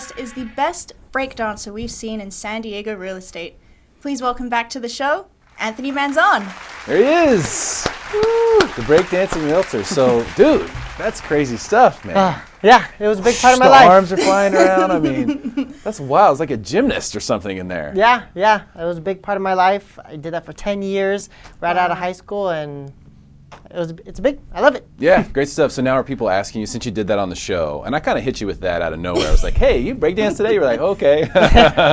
guest is the best breakdancer we've seen in San Diego real estate. Please welcome back to the show, Anthony Manzon. There he is. Woo, the breakdancing realtor. So, dude, that's crazy stuff, man. Yeah, it was a big part of my life. The arms are flying around. I mean, that's wild. It's like a gymnast or something in there. Yeah, it was a big part of my life. I did that for 10 years right out of high school, and I love it. Yeah, great stuff. So now are people asking you, since you did that on the show, and I kind of hit you with that out of nowhere. I was like, hey, you breakdance today? You were like, okay.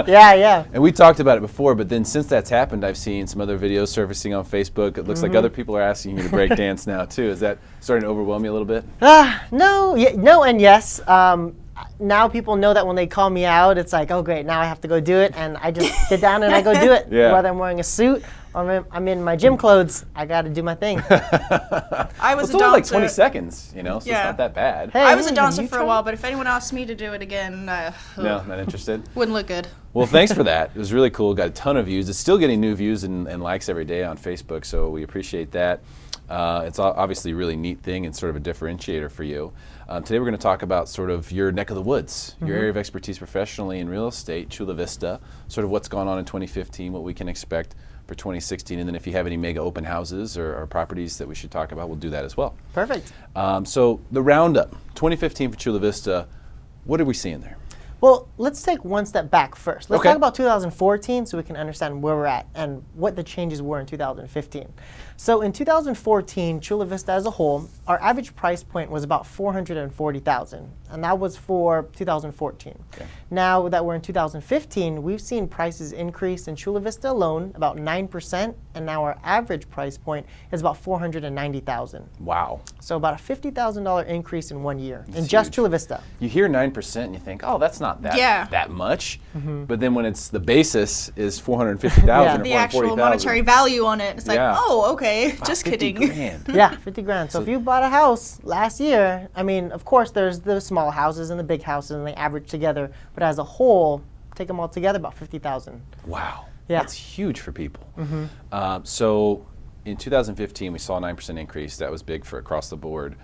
Yeah. And we talked about it before, but then since that's happened, I've seen some other videos surfacing on Facebook. It looks like other people are asking you to breakdance now too. Is that starting to overwhelm you a little bit? No and yes. Now people know that when they call me out, it's like, oh great, now I have to go do it, and I just get down and I go do it. Yeah. Whether I'm wearing a suit or I'm in my gym clothes, I got to do my thing. I was it's a dancer. only like 20 seconds, so it's not that bad. Hey, I was a dancer for a while, but if anyone asked me to do it again, no, not interested. Wouldn't look good. Well, thanks for that. It was really cool. Got a ton of views. It's still getting new views and likes every day on Facebook, so we appreciate that. It's obviously a really neat thing and sort of a differentiator for you. Today we're going to talk about sort of your neck of the woods, your area of expertise professionally in real estate, Chula Vista, sort of what's gone on in 2015, what we can expect for 2016, and then if you have any mega open houses or properties that we should talk about, we'll do that as well. Perfect. So the roundup, 2015 for Chula Vista, what are we seeing there? Well, let's take one step back first. Let's Okay. talk about 2014 so we can understand where we're at and what the changes were in 2015. So in 2014, Chula Vista as a whole, our average price point was about $440,000, and that was for 2014. Okay. Now that we're in 2015, we've seen prices increase in Chula Vista alone about 9%, and now our average price point is about $490,000. Wow. So about a $50,000 increase in 1 year in That's just huge. Chula Vista. You hear 9% and you think, oh, that's not that much. But then when it's the basis is 450,000 Yeah. or The actual 440,000. monetary value on it, it's like, Yeah. oh, okay, Wow, just 50 kidding. grand. Yeah, 50 grand. So if you bought a house last year, I mean, of course, there's the small houses and the big houses, and they average together. But as a whole, take them all together, about 50,000. Wow. Yeah. That's huge for people. So in 2015, we saw a 9% increase. That was big for across the board.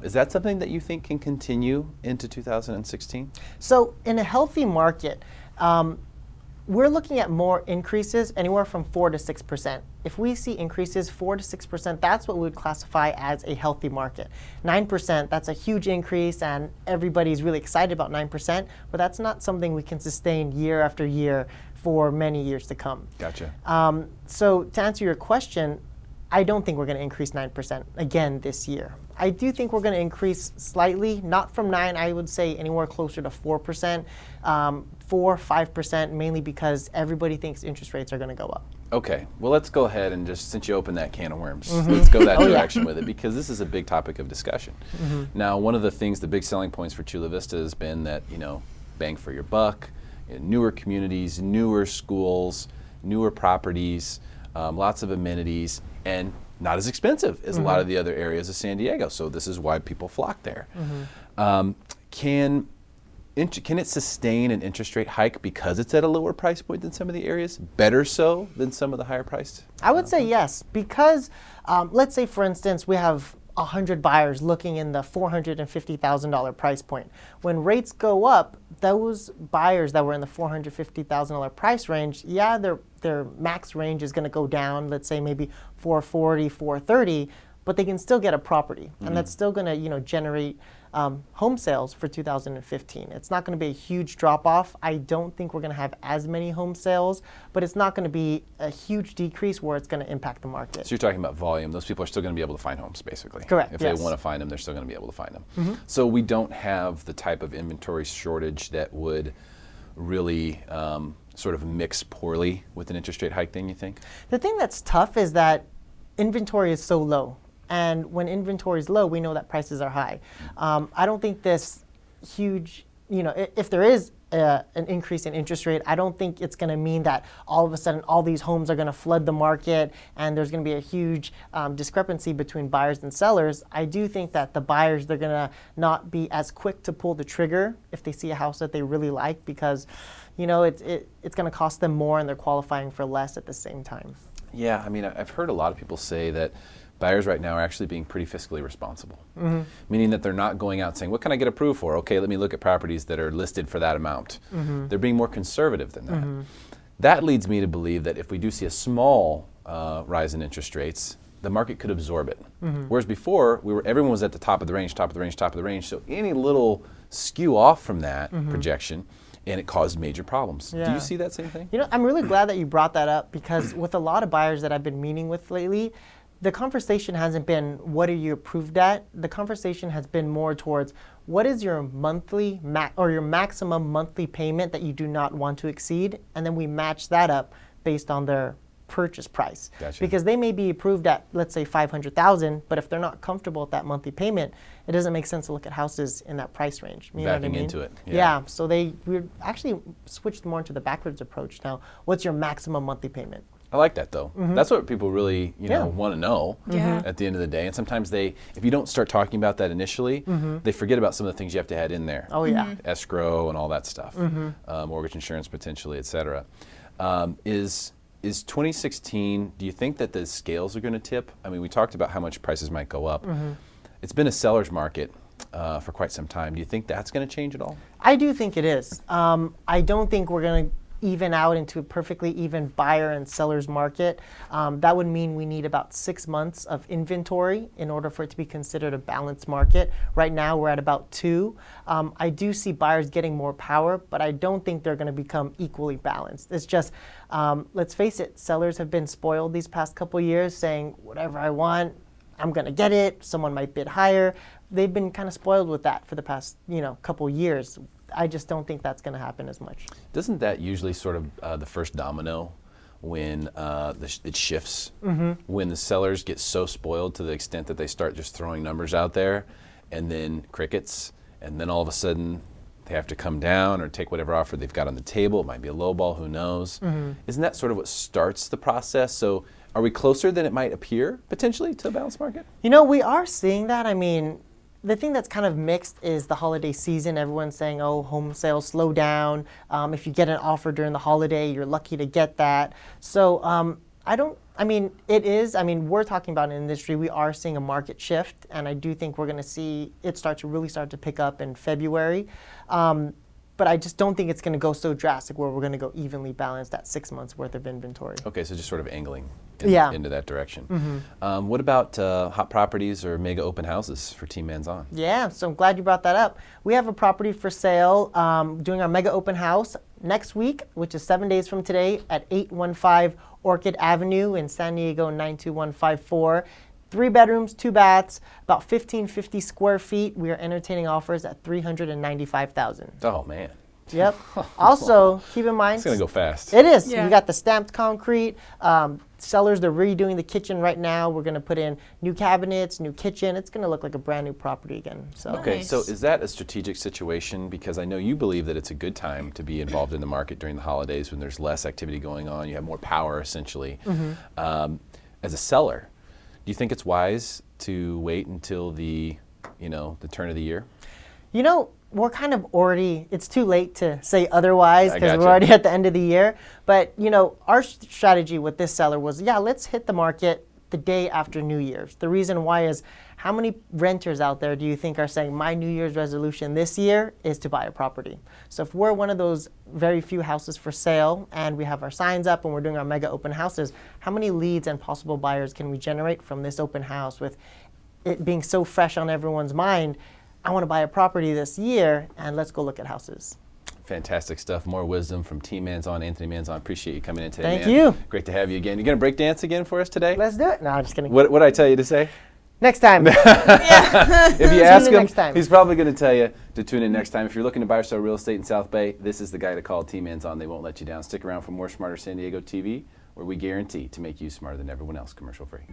Is that something that you think can continue into 2016? So in a healthy market, we're looking at more increases, anywhere from 4 to 6%. If we see increases 4 to 6%, that's what we would classify as a healthy market. 9%, that's a huge increase, and everybody's really excited about 9%, but that's not something we can sustain year after year for many years to come. Gotcha. So to answer your question, I don't think we're going to increase 9% again this year. I do think we're going to increase slightly, not from 9, I would say anywhere closer to 4%, 4-5%, mainly because everybody thinks interest rates are going to go up. Okay, well, let's go ahead and just, since you opened that can of worms, let's go that direction with it, because this is a big topic of discussion. Now, one of the things, the big selling points for Chula Vista has been that, bang for your buck, newer communities, newer schools, newer properties, lots of amenities, and not as expensive as a lot of the other areas of San Diego. So this is why people flock there. Can it sustain an interest rate hike because it's at a lower price point than some of the areas? Better so than some of the higher priced? I would say yes, because let's say, for instance, we have 100 buyers looking in the $450,000 price point. When rates go up, those buyers that were in the $450,000 price range, yeah, their max range is going to go down, let's say maybe 440, 430, but they can still get a property, and that's still going to generate home sales for 2015. It's not going to be a huge drop-off. I don't think we're going to have as many home sales, but it's not going to be a huge decrease where it's going to impact the market. So you're talking about volume. Those people are still going to be able to find homes, basically. Correct, If yes. they want to find them, they're still going to be able to find them. So we don't have the type of inventory shortage that would really sort of mix poorly with an interest rate hike, then, you think? The thing that's tough is that inventory is so low. And when inventory is low, we know that prices are high. I don't think this huge, if there is an increase in interest rate, I don't think it's going to mean that all of a sudden all these homes are going to flood the market and there's going to be a huge discrepancy between buyers and sellers. I do think that the buyers, they're going to not be as quick to pull the trigger if they see a house that they really like, because it's going to cost them more and they're qualifying for less at the same time. Yeah, I mean, I've heard a lot of people say that buyers right now are actually being pretty fiscally responsible, meaning that they're not going out saying, what can I get approved for? Okay, let me look at properties that are listed for that amount. They're being more conservative than that. That leads me to believe that if we do see a small rise in interest rates, the market could absorb it. Whereas before, everyone was at the top of the range, top of the range, top of the range. So any little skew off from that projection, and it caused major problems. Do you see that same thing? You know, I'm really glad that you brought that up, because with a lot of buyers that I've been meeting with lately, the conversation hasn't been, what are you approved at? The conversation has been more towards, what is your monthly or your maximum monthly payment that you do not want to exceed? And then we match that up based on their purchase price. Gotcha. Because they may be approved at, let's say, $500,000, but if they're not comfortable with that monthly payment, it doesn't make sense to look at houses in that price range. You know what I Backing mean? into it. Yeah. So we actually switched more into the backwards approach now. What's your maximum monthly payment? I like that though. That's what people really, want to know Yeah. at the end of the day. And sometimes if you don't start talking about that initially, they forget about some of the things you have to add in there. Oh yeah. Escrow and all that stuff, mortgage insurance potentially, et cetera. Is 2016, do you think that the scales are going to tip? I mean, we talked about how much prices might go up. It's been a seller's market for quite some time. Do you think that's going to change at all? I do think it is. I don't think we're going to even out into a perfectly even buyer and seller's market. That would mean we need about 6 months of inventory in order for it to be considered a balanced market. Right now we're at about 2. I do see buyers getting more power, but I don't think they're going to become equally balanced. It's just, let's face it, sellers have been spoiled these past couple years saying, whatever I want, I'm going to get it. Someone might bid higher. They've been kind of spoiled with that for the past, couple years. I just don't think that's going to happen as much. Doesn't that usually sort of the first domino when it shifts? When the sellers get so spoiled to the extent that they start just throwing numbers out there, and then crickets, and then all of a sudden they have to come down or take whatever offer they've got on the table. It might be a low ball, who knows? Isn't that sort of what starts the process? So are we closer than it might appear potentially to a balanced market? We are seeing that. I mean, the thing that's kind of mixed is the holiday season. Everyone's saying, oh, home sales slow down. If you get an offer during the holiday, you're lucky to get that. So we're talking about an industry. We are seeing a market shift, and I do think we're going to see it start to pick up in February. But I just don't think it's going to go so drastic where we're going to go evenly balanced at 6 months worth of inventory. Okay, so just sort of angling into that direction. What about hot properties or mega open houses for Team Manzon? Yeah, so I'm glad you brought that up. We have a property for sale doing our mega open house next week, which is 7 days from today, at 815 Orchid Avenue in San Diego 92154. 3 bedrooms, 2 baths, about 1,550 square feet. We are entertaining offers at $395,000. Oh man. Yep. Also, keep in mind, It's going to go fast. it is. Yeah. You got the stamped concrete. Sellers, they're redoing the kitchen right now. We're going to put in new cabinets, new kitchen. It's going to look like a brand new property again. So. Okay, Nice. so is that a strategic situation? Because I know you believe that it's a good time to be involved in the market during the holidays when there's less activity going on. You have more power, essentially. As a seller, do you think it's wise to wait until the turn of the year? We're kind of already, it's too late to say otherwise I because gotcha. we're already at the end of the year. But, our strategy with this seller was, let's hit the market the day after New Year's. The reason why is, how many renters out there do you think are saying, my New Year's resolution this year is to buy a property? So if we're one of those very few houses for sale and we have our signs up and we're doing our mega open houses, how many leads and possible buyers can we generate from this open house with it being so fresh on everyone's mind? I want to buy a property this year, and let's go look at houses. Fantastic stuff. More wisdom from Team Manzon, Anthony Manzon. Appreciate you coming in today, Thank you. Great to have you again. You going to break dance again for us today? Let's do it. No, I'm just kidding. What did I tell you to say? Next time. If you ask in him, next time. he's probably going to tell you to tune in next time. If you're looking to buy or sell real estate in South Bay, this is the guy to call. Team Manzon. They won't let you down. Stick around for more Smarter San Diego TV, where we guarantee to make you smarter than everyone else, commercial free.